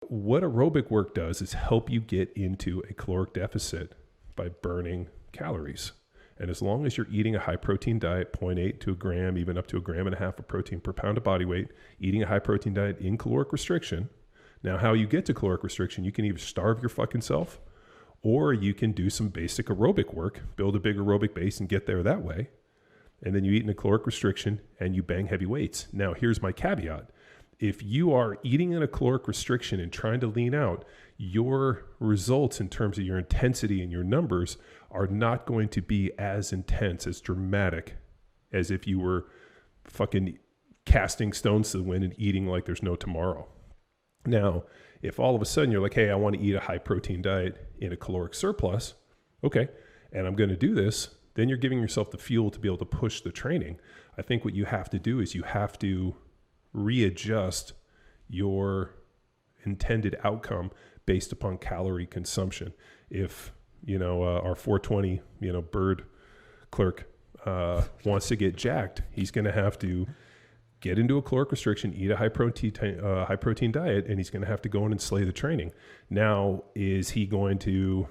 what aerobic work does is help you get into a caloric deficit by burning calories. And as long as you're eating a high protein diet, 0.8 to a gram, even up to 1.5 grams of protein per pound of body weight, eating a high protein diet in caloric restriction. Now, how you get to caloric restriction, you can either starve your fucking self, or you can do some basic aerobic work, build a big aerobic base and get there that way. And then you eat in a caloric restriction and you bang heavy weights. Now, here's my caveat. If you are eating in a caloric restriction and trying to lean out, your results in terms of your intensity and your numbers are not going to be as intense, as dramatic as if you were fucking casting stones to the wind and eating like there's no tomorrow. Now, if all of a sudden you're like, hey, I want to eat a high protein diet in a caloric surplus, okay, and I'm going to do this, then you're giving yourself the fuel to be able to push the training. I think what you have to do is you have to readjust your intended outcome based upon calorie consumption. If, our 420, bird clerk wants to get jacked, he's going to have to get into a caloric restriction, eat a high protein diet, and he's going to have to go in and slay the training. Now, is he going to,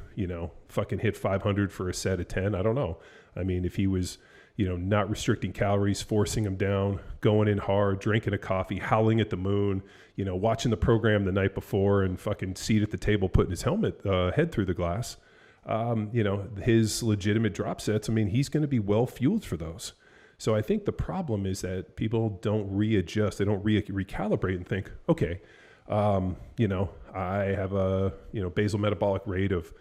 fucking hit 500 for a set of 10? I don't know. I mean, if he was, not restricting calories, forcing them down, going in hard, drinking a coffee, howling at the moon, watching the program the night before and fucking seat at the table, putting his head through the glass, his legitimate drop sets, I mean, he's going to be well fueled for those. So I think the problem is that people don't readjust. They don't recalibrate and think, okay, I have a, basal metabolic rate of,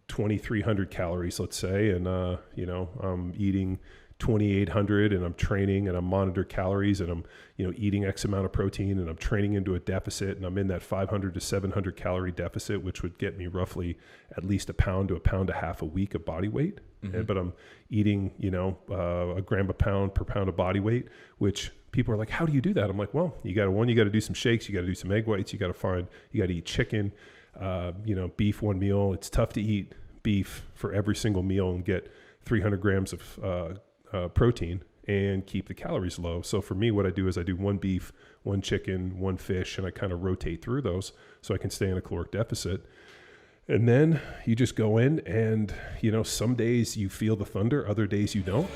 2,300 calories, let's say. And, I'm eating 2,800 and I'm training and I'm monitor calories and I'm, eating X amount of protein and I'm training into a deficit and I'm in that 500 to 700 calorie deficit, which would get me roughly at least 1 pound to 1.5 pounds a week of body weight. Mm-hmm. But I'm eating, 1 gram a pound per pound of body weight, which people are like, how do you do that? I'm like, well, you got to do some shakes. You got to do some egg whites. You got to eat chicken, beef one meal. It's tough to eat beef for every single meal and get 300 grams of protein and keep the calories low. So for me, what I do is I do 1 beef, 1 chicken, 1 fish, and I kind of rotate through those so I can stay in a caloric deficit. And then you just go in and, some days you feel the thunder, other days you don't.